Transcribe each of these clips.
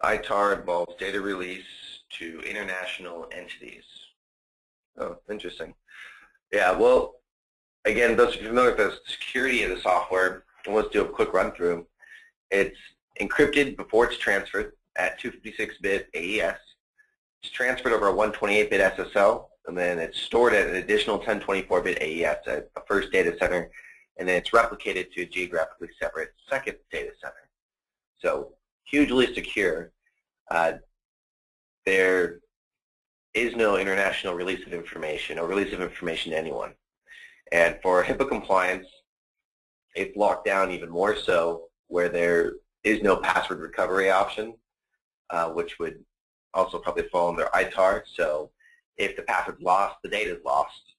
ITAR involves data release to international entities. Oh, interesting. Yeah, well, again, those of you familiar with the security of the software, let's do a quick run through. It's encrypted before it's transferred at 256-bit AES. It's transferred over a 128-bit SSL, and then it's stored at an additional 1024-bit AES at a first data center, and then it's replicated to a geographically separate second data center. So hugely secure. There is no international release of information or release of information to anyone. And for HIPAA compliance, it's locked down even more so where there is no password recovery option, which would also probably fall under ITAR. So if the password's lost, the data's lost.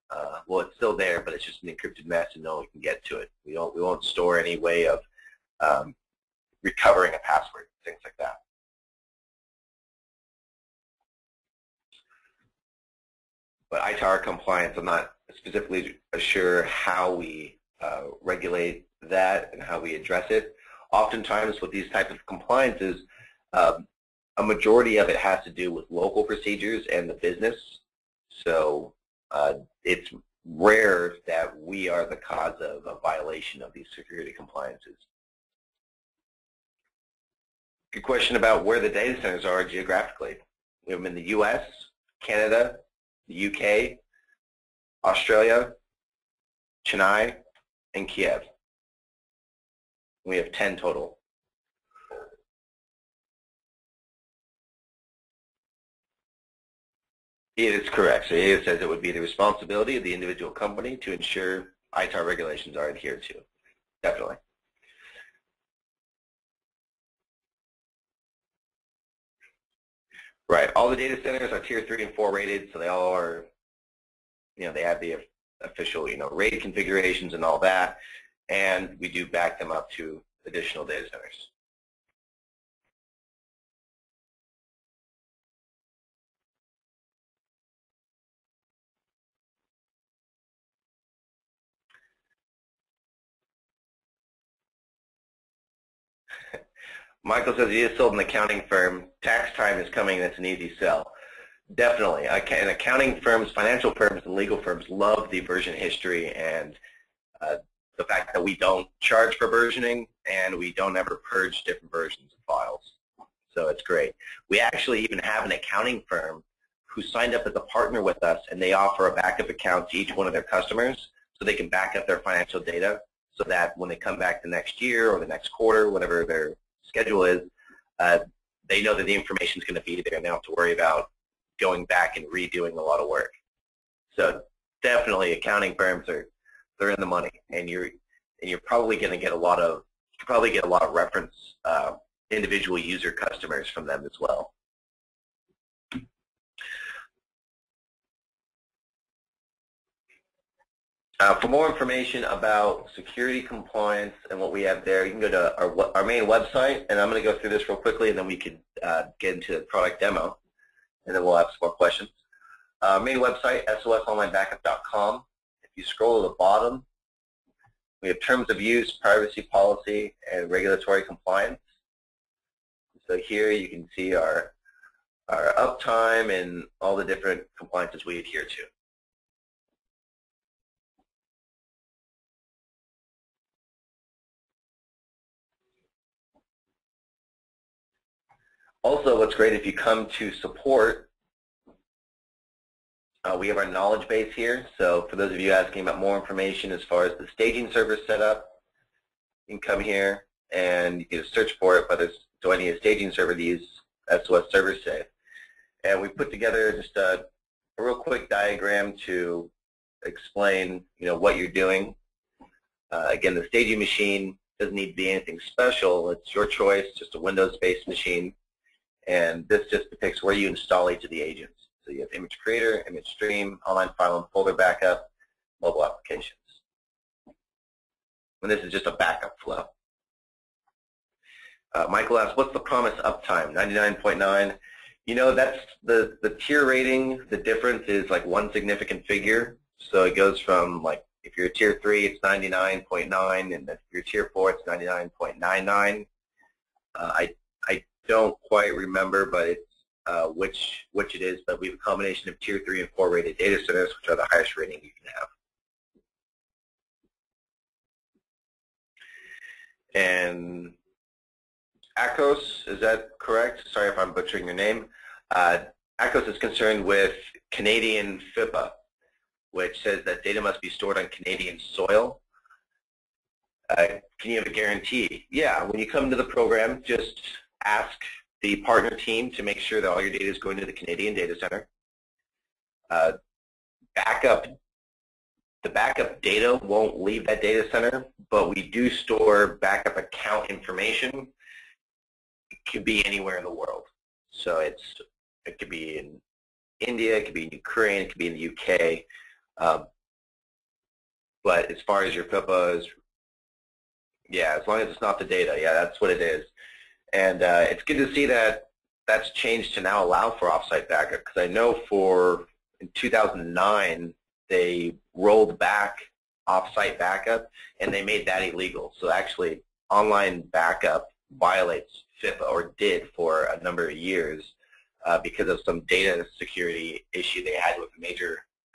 Well, it's still there, but it's just an encrypted mess and no one can get to it. We won't store any way of recovering a password, things like that. But ITAR compliance, I'm not specifically sure how we regulate that and how we address it. Oftentimes with these types of compliances, a majority of it has to do with local procedures and the business. So it's rare that we are the cause of a violation of these security compliances. Good question about where the data centers are geographically. We have them in the US, Canada, the UK, Australia, Chennai, and Kiev. We have 10 total. It is correct. So it says it would be the responsibility of the individual company to ensure ITAR regulations are adhered to. Definitely. Right. All the data centers are tier 3 and 4 rated, so they all are, they have the official, RAID configurations and all that, and we do back them up to additional data centers. Michael says he is sold an accounting firm. Tax time is coming, and it's an easy sell. Definitely. And accounting firms, financial firms, and legal firms love the version history and the fact that we don't charge for versioning and we don't ever purge different versions of files. So it's great. We actually even have an accounting firm who signed up as a partner with us, and they offer a backup account to each one of their customers so they can back up their financial data so that when they come back the next year or the next quarter, whatever their schedule is, they know that the information is going to be there and they don't have to worry about going back and redoing a lot of work. So definitely accounting firms they're in the money, and you're probably going to get a lot of reference individual user customers from them as well. For more information about security compliance and what we have there, you can go to our main website, and I'm going to go through this real quickly, and then we could get into the product demo, and then we'll have some more questions. Main website, sosonlinebackup.com. If you scroll to the bottom, we have terms of use, privacy policy, and regulatory compliance. So here you can see our uptime and all the different compliances we adhere to. Also, what's great, if you come to support, we have our knowledge base here. So for those of you asking about more information as far as the staging server setup, you can come here and you can search for it, whether it's do I need a staging server to use SOS ServerSave. And we put together just a real quick diagram to explain what you're doing. Again, the staging machine doesn't need to be anything special. It's your choice, just a Windows-based machine. And this just depicts where you install each of the agents. So you have image creator, image stream, online file and folder backup, mobile applications. And this is just a backup flow. Michael asks, what's the promised uptime? 99.9. That's the tier rating. The difference is like one significant figure. So it goes from, like, if you're tier 3, it's 99.9, and if you're tier 4, it's 99.99. don't quite remember, but it's which it is, but we have a combination of tier 3 and 4 rated data centers, which are the highest rating you can have. And ACOS, is that correct? Sorry if I'm butchering your name. ACOS is concerned with Canadian FIPA, which says that data must be stored on Canadian soil. Can you have a guarantee? Yeah, when you come to the program, just ask the partner team to make sure that all your data is going to the Canadian data center. The backup data won't leave that data center, but we do store backup account information. It could be anywhere in the world. So it could be in India, it could be in Ukraine, it could be in the UK. But as far as your FIPA is, yeah, as long as it's not the data, yeah, that's what it is. And it's good to see that that's changed to now allow for offsite backup, because I know in 2009, they rolled back offsite backup, and they made that illegal. So actually, online backup violates FIPA, or did for a number of years, because of some data security issue they had with a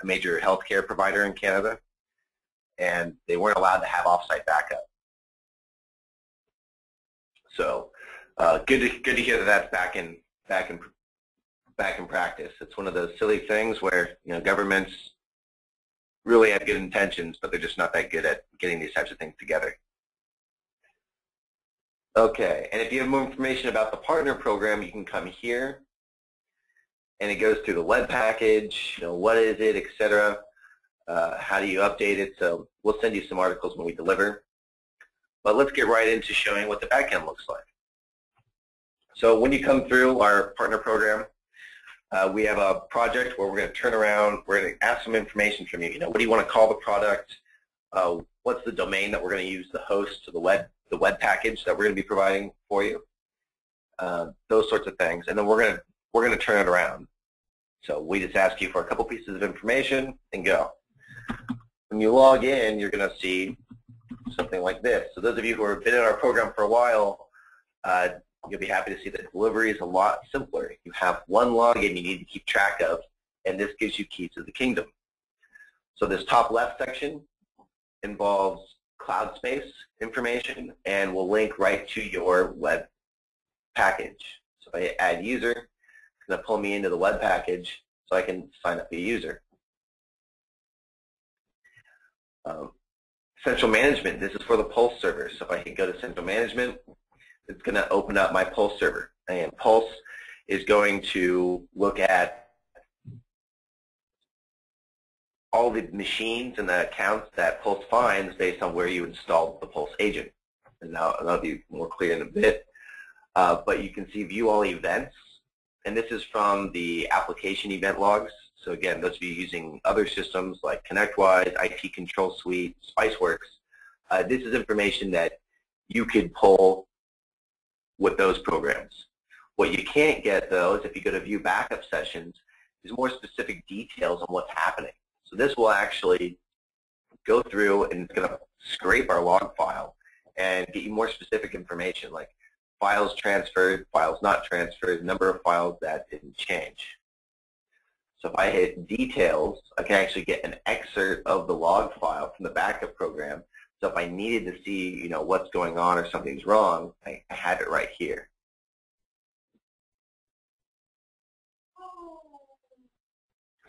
major healthcare provider in Canada, and they weren't allowed to have offsite backup. So good to hear that that's back in practice. It's one of those silly things where governments really have good intentions, but they're just not that good at getting these types of things together. Okay, and if you have more information about the partner program, you can come here, and it goes through the web package, what is it, etc. How do you update it? So we'll send you some articles when we deliver. But let's get right into showing what the backend looks like. So when you come through our partner program, we have a project where we're going to turn around, we're going to ask some information from you. What do you want to call the product? What's the domain that we're going to use to host to the web package that we're going to be providing for you? Those sorts of things. And then we're going to turn it around. So we just ask you for a couple pieces of information and go. When you log in, you're going to see something like this. So those of you who have been in our program for a while, you'll be happy to see that delivery is a lot simpler. You have one login you need to keep track of, and this gives you keys to the kingdom. So this top left section involves cloud space information, and will link right to your web package. So if I add user, it's going to pull me into the web package so I can sign up a user. Central management, this is for the Pulse server. So if I can go to central management, it's going to open up my Pulse server. And Pulse is going to look at all the machines and the accounts that Pulse finds based on where you installed the Pulse agent. And now that'll be more clear in a bit. But you can see view all events. And this is from the application event logs. So again, those of you using other systems like ConnectWise, IT Control Suite, Spiceworks, this is information that you could pull with those programs. What you can't get, though, is if you go to view backup sessions, is more specific details on what's happening. So this will actually go through and it's going to scrape our log file and get you more specific information like files transferred, files not transferred, number of files that didn't change. So if I hit details, I can actually get an excerpt of the log file from the backup program. So if I needed to see, what's going on or something's wrong, I have it right here.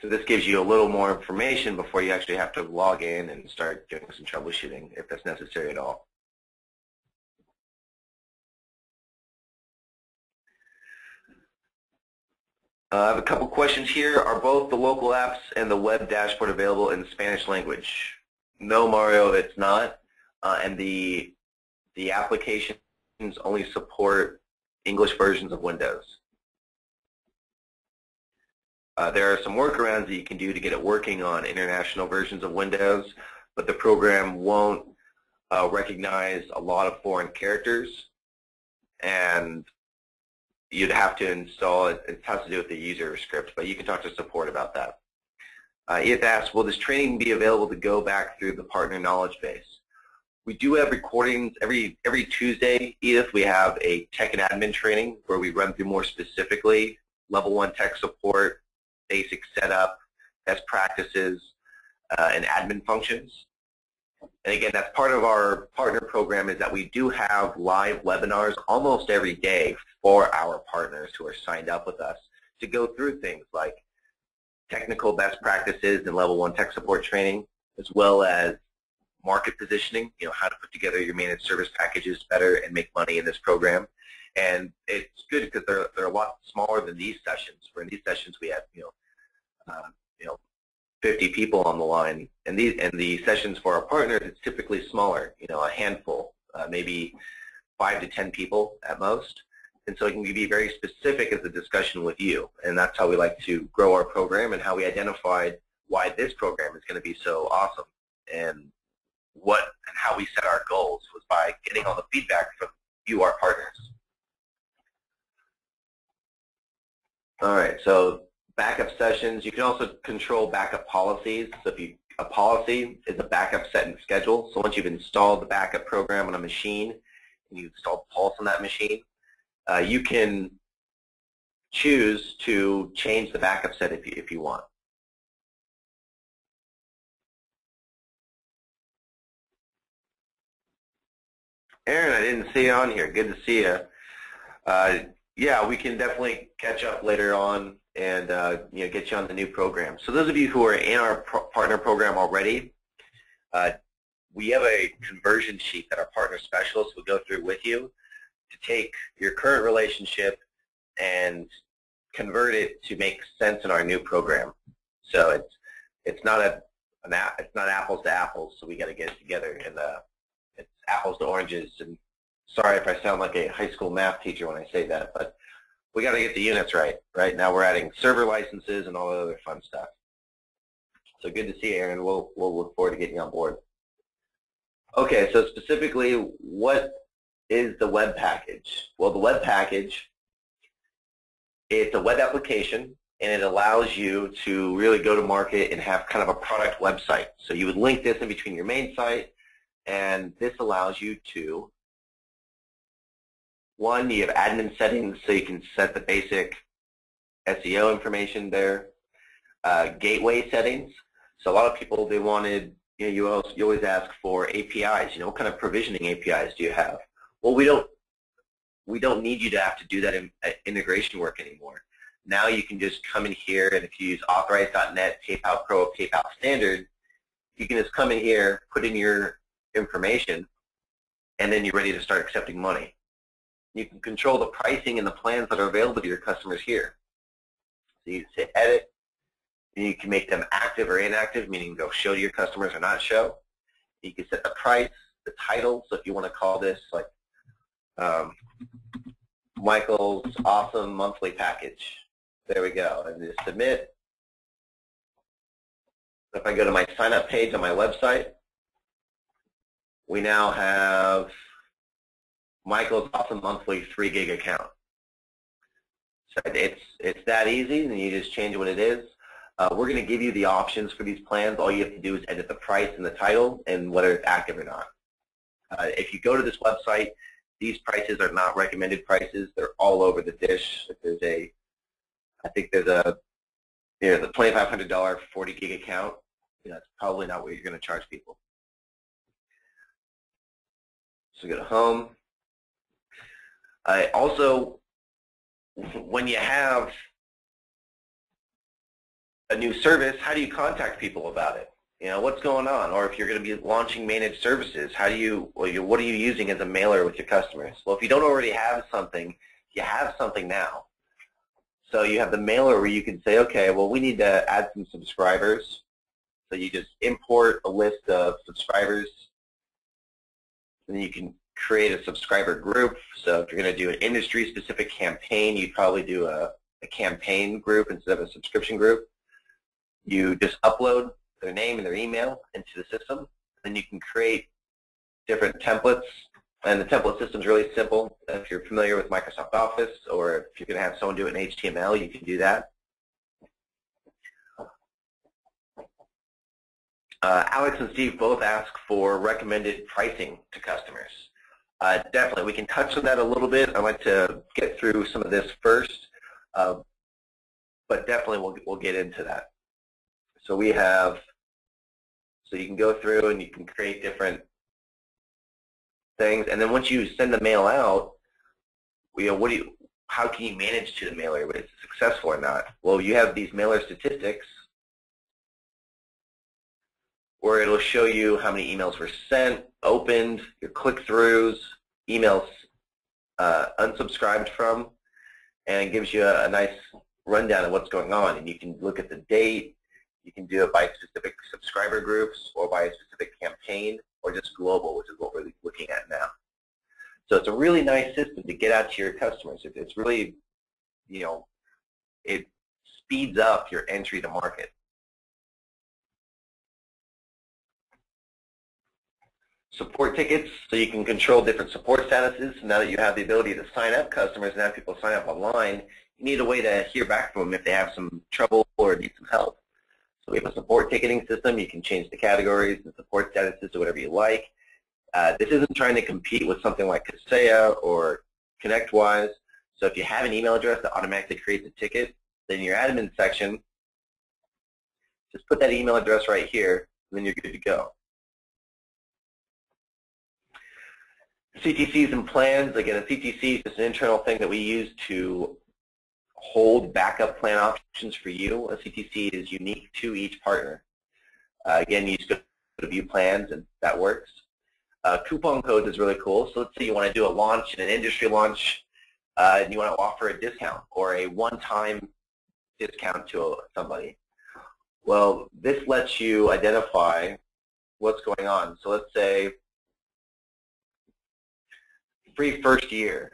So this gives you a little more information before you actually have to log in and start doing some troubleshooting if that's necessary at all. I have a couple questions here. Are both the local apps and the web dashboard available in Spanish language? No, Mario, it's not. And the applications only support English versions of Windows. There are some workarounds that you can do to get it working on international versions of Windows, but the program won't recognize a lot of foreign characters, and you'd have to install it. It has to do with the user script, but you can talk to support about that. You have to ask, will this training be available to go back through the partner knowledge base? We do have recordings every Tuesday, Edith. We have a tech and admin training where we run through more specifically level 1 tech support, basic setup, best practices, and admin functions. And again, that's part of our partner program, is that we do have live webinars almost every day for our partners who are signed up with us to go through things like technical best practices and level 1 tech support training, as well as market positioning, how to put together your managed service packages better and make money in this program. And it's good because they're a lot smaller than these sessions. For in these sessions we have 50 people on the line, and the sessions for our partners, it's typically smaller, a handful, maybe 5 to 10 people at most. And so it can be very specific as a discussion with you, and that's how we like to grow our program and how we identified why this program is going to be so awesome. And how we set our goals was by getting all the feedback from you, our partners. All right, so backup sessions. You can also control backup policies. So a policy is a backup set and schedule. So once you've installed the backup program on a machine and you've installed Pulse on that machine, you can choose to change the backup set if you want. Aaron, I didn't see you on here. Good to see you. Yeah, we can definitely catch up later on and get you on the new program. So those of you who are in our partner program already, we have a conversion sheet that our partner specialists will go through with you to take your current relationship and convert it to make sense in our new program. So it's not apples to apples. So we got to get it together, and it's apples to oranges. And sorry if I sound like a high school math teacher when I say that, but we got to get the units right. Right now we're adding server licenses and all the other fun stuff. So good to see you, Aaron. We'll look forward to getting you on board. Okay, so specifically, what is the web package? Well, the web package, it's a web application, and it allows you to really go to market and have kind of a product website. So you would link this in between your main site, and this allows you to, one, you have admin settings, so you can set the basic SEO information there. Gateway settings. So a lot of people, they wanted, you always ask for APIs. What kind of provisioning APIs do you have? Well, we don't need you to have to do that integration work anymore. Now you can just come in here, and if you use Authorize.net, PayPal Pro, PayPal Standard, you can just come in here, put in your information, and then you're ready to start accepting money. You can control the pricing and the plans that are available to your customers here. So you say edit, and you can make them active or inactive, meaning they'll show to your customers or not show. You can set the price, the title, so if you want to call this like Michael's Awesome Monthly Package. There we go, and just submit. If I go to my sign up page on my website, we now have Michael's Awesome Monthly 3 gig account. So it's that easy, and you just change what it is. We're going to give you the options for these plans. All you have to do is edit the price and the title and whether it's active or not. If you go to this website, these prices are not recommended prices. They're all over the dish. I think there's a the $2,500 40 gig account. That's probably not what you're going to charge people. So go to home. Also, when you have a new service, how do you contact people about it? What's going on? Or if you're going to be launching managed services, what are you using as a mailer with your customers? Well, if you don't already have something, you have something now. So you have the mailer where you can say, okay, well, we need to add some subscribers. So you just import a list of subscribers, and then you can create a subscriber group. So if you're going to do an industry-specific campaign, you'd probably do a campaign group instead of a subscription group. You just upload their name and their email into the system. Then you can create different templates. And the template system is really simple. If you're familiar with Microsoft Office, or if you're going to have someone do it in HTML, you can do that. Alex and Steve both ask for recommended pricing to customers. Definitely, we can touch on that a little bit. I'd like to get through some of this first, but definitely we'll get into that. So we have, so you can go through and you can create different things, and then once you send the mail out, how can you manage to the mailer whether it's successful or not? Well, you have these mailer statistics where it'll show you how many emails were sent, opened, your click-throughs, emails unsubscribed from, and it gives you a nice rundown of what's going on. And you can look at the date, you can do it by specific subscriber groups or by a specific campaign or just global, which is what we're looking at now. So it's a really nice system to get out to your customers. It's really, it speeds up your entry to market. Support tickets, so you can control different support statuses. Now that you have the ability to sign up customers and have people sign up online, you need a way to hear back from them if they have some trouble or need some help. So we have a support ticketing system. You can change the categories and support statuses to whatever you like. This isn't trying to compete with something like Kaseya or ConnectWise. So if you have an email address that automatically creates a ticket, then in your admin section, just put that email address right here, and then you're good to go. CTCs and plans, again, a CTC is just an internal thing that we use to hold backup plan options for you. A CTC is unique to each partner. Again, you just go to view plans, and that works. Coupon codes is really cool. So let's say you want to do a launch, an industry launch, and you want to offer a discount or a one-time discount to somebody. Well, this lets you identify what's going on. So let's say free first year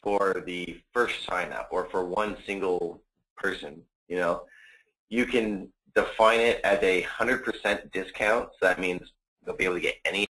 for the first sign up or for one single person. You can define it as a 100% discount. So that means they'll be able to get any